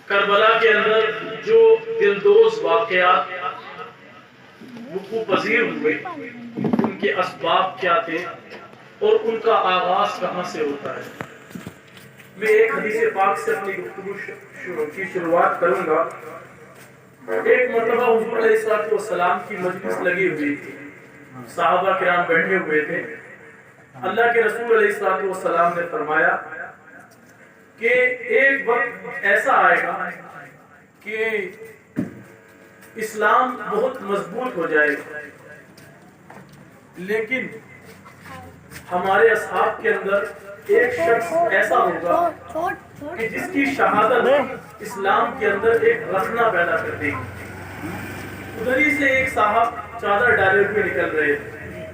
کربلا کے اندر جو دلدوز واقعات وقوع پذیر ہوئے ان کے اسباب کیا تھے اور ان کا آغاز کہاں سے ہوتا ہے. میں ایک حدیث پاک سے اپنی گفتگو کی شروعات کروں گا. ایک مرتبہ حضور علیہ السلام کی مجلس لگی ہوئی تھی، صحابہ کرام بیٹھے ہوئے تھے. اللہ کے رسول علیہ السلام نے فرمایا کہ ایک وقت ایسا آئے گا کہ اسلام بہت مضبوط ہو جائے گا، لیکن ہمارے اصحاب کے اندر ایک شخص ایسا ہوگا کہ جس کی شہادت اسلام کے اندر ایک رخنہ پیدا کر دے گی. ادھر ہی سے ایک صاحب چادر ڈالے ہوئے نکل رہے تھے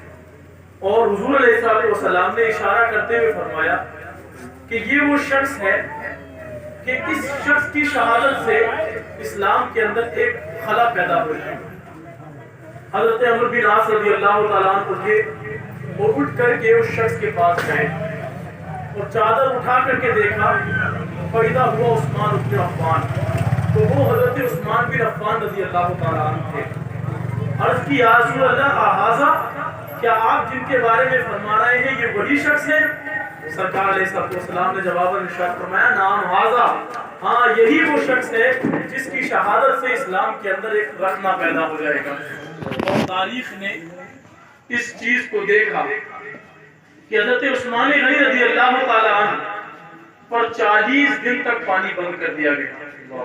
اور حضور علیہ السلام نے اشارہ کرتے ہوئے فرمایا کہ یہ وہ شخص ہے کہ اس شخص کی شہادت سے اسلام کے اندر ایک خلا پیدا ہو جائے. حضرت عمرو بن عاص رضی اللہ تعالیٰ عنہ اٹھے اور اٹھ کر کے اس شخص کے پاس گئے اور چادر اٹھا کر کے دیکھا، پیدا ہوا عثمان بن عفان. تو وہ حضرت عثمان بن عفان رضی اللہ تعالیٰ عنہ تھے. عرض کی یا رسول اللہ احاذا، کیا آپ جن کے بارے میں فرما رہے ہیں یہ وہی شخص ہے؟ سرکار علیہ السلام نے جواب ارشاد فرمایا نعم ھذا، ہاں یہی وہ شخص ہے جس کی شہادت سے اسلام کے اندر ایک رخنہ پیدا ہو جائے گا. اور تاریخ نے اس چیز کو دیکھا کہ حضرت عثمان غنی رضی اللہ تعالی عنہ پر 40 دن تک پانی بند کر دیا گیا.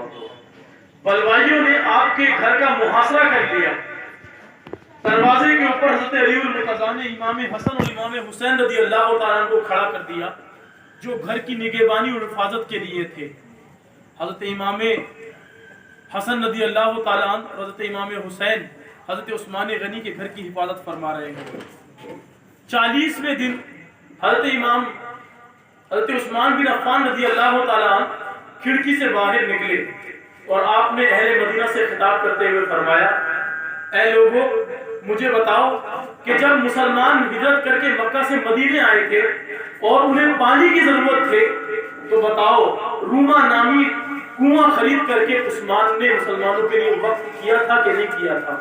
بلوائیوں نے آپ کے گھر کا محاصرہ کر دیا. دروازے کے اوپر حضرت علی المرتضیٰ نے امام حسن اور امام حسین رضی اللہ تعالیٰ عنہ کو کھڑا کر دیا جو گھر کی نگہبانی اور حفاظت کے لیے تھے. حضرت امام حسن رضی اللہ تعالیٰ عنہ اور حضرت امام حسین حضرت عثمان غنی کے گھر کی حفاظت فرما رہے ہیں. 40ویں دن حضرت عثمان بن عفان رضی اللہ تعالیٰ عنہ کھڑکی سے باہر نکلے اور آپ نے اہل مدینہ سے خطاب کرتے ہوئے فرمایا اے لوگوں، مجھے بتاؤ کہ جب مسلمان ہجرت کر کے مکہ سے مدینے آئے تھے اور انہیں پانی کی ضرورت تھے تو بتاؤ روما نامی کنواں خرید کر کے عثمان نے مسلمانوں کے لیے وقف کیا تھا کہ نہیں کیا تھا؟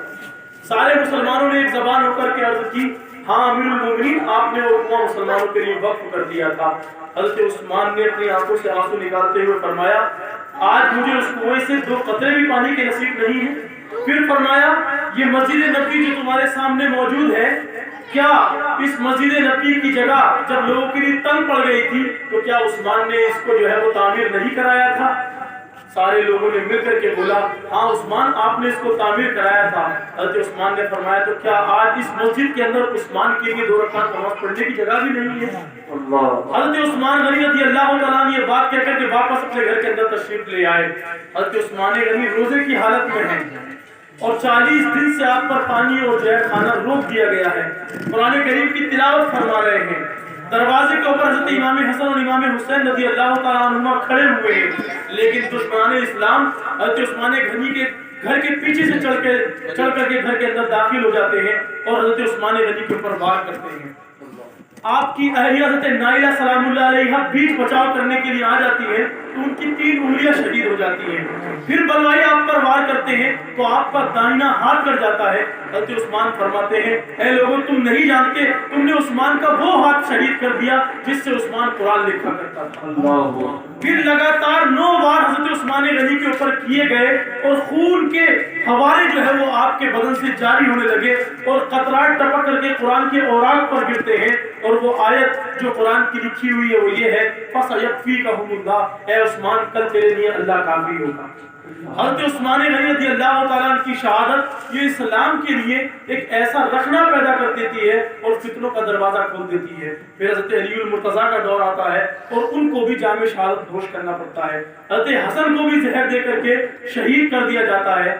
سارے مسلمانوں نے ایک زبان ہو کر کے عرض کی ہاں امیر المومنین، آپ نے وہ کنواں مسلمانوں کے لیے وقف کر دیا تھا. حضرت عثمان نے اپنی آنکھوں سے آنسو نکالتے ہوئے فرمایا آج مجھے اس کنویں سے 2 قطرے بھی پانی کے نصیب نہیں ہیں. پھر فرمایا یہ مسجد نبی جو تمہارے سامنے موجود ہے، کیا اس مسجد نبی کی جگہ جب لوگوں کے لیے تنگ پڑ گئی تھی تو کیا عثمان نے اس کو جو ہے وہ تعمیر نہیں کرایا تھا؟ سارے لوگوں نے مل کر کے بولا ہاں عثمان، آپ نے اس کو تعمیر کرایا تھا. حضرت عثمان نے فرمایا تو کیا آج اس مسجد کے اندر عثمان کے لیے 2 رکعت نماز پڑھنے کی جگہ بھی نہیں ہے؟ حضرت عثمان غنی رضی اللہ تعالیٰ عنہ یہ بات کہہ کر کے واپس اپنے گھر کے اندر تشریف لے آئے. حضرت عثمان غنی روزے کی حالت میں ہیں اور 40 دن سے آپ پر پانی اور جو ہے کھانا روک دیا گیا ہے. قرآن کریم کی تلاوت فرما رہے ہیں. دروازے کے اوپر حضرت امام حسن اور امام حسین رضی اللہ تعالیٰ عنہما کھڑے ہوئے ہیں، لیکن دشمنان اسلام حضرت عثمان غنی کے گھر کے پیچھے سے چل کر کے گھر کے اندر داخل ہو جاتے ہیں اور حضرت عثمان غنی کے اوپر وار کرتے ہیں. آپ کی اہلیہ حضرت نائلہ سلام اللہ علیہ بیچ بچاؤ کرنے کے لیے آ جاتی ہے تو ان کی 3 انگلیاں شہید ہو جاتی ہیں. پھر بلوائی آپ پر وار کرتے ہیں تو آپ کا دائنا ہاتھ کٹ جاتا ہے. حضرت عثمان فرماتے ہیں اے لوگوں، تم نہیں جانتے تم نے عثمان کا وہ ہاتھ شہید کر دیا جس سے عثمان قرآن لکھا کرتا تھا. پھر لگاتار 9 بار حضرت عثمان غنی کے اوپر کیے گئے اور خون کے فوارے جو ہے وہ آپ کے بدن سے جاری ہونے لگے اور قطرات ٹپک کر کے قرآن کے اوراق پر گرتے ہیں. اور وہ آیت جو قرآن کی لکھی ہوئی ہے وہ یہ ہے فَسَيَكْفِيكَهُمُ اللَّهُ، اے عثمان کل تیرے لیے اللہ کافی ہوگا. حضرت عثمان غنی رضی اللہ تعالیٰ عنہ کی شہادت یہ اسلام کے لیے ایک ایسا رخنہ پیدا کر دیتی ہے اور فتنوں کا دروازہ کھول دیتی ہے. پھر حضرت علی المرتضیٰ کا دور آتا ہے اور ان کو بھی جام شہادت نوش کرنا پڑتا ہے. حضرت حسن کو بھی زہر دے کر کے شہید کر دیا جاتا ہے.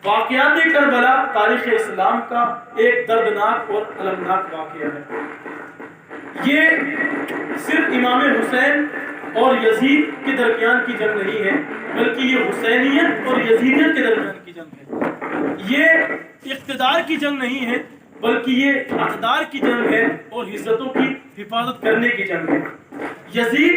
واقعات کربلا تاریخ اسلام کا ایک دردناک اور المناک واقعہ ہے. یہ صرف امام حسین اور یزید کے درمیان کی جنگ نہیں ہے، بلکہ یہ حسینیت اور یزیدیت کے درمیان کی جنگ ہے. یہ اقتدار کی جنگ نہیں ہے بلکہ یہ اقدار کی جنگ ہے اور عزتوں کی حفاظت کرنے کی جنگ ہے. یزید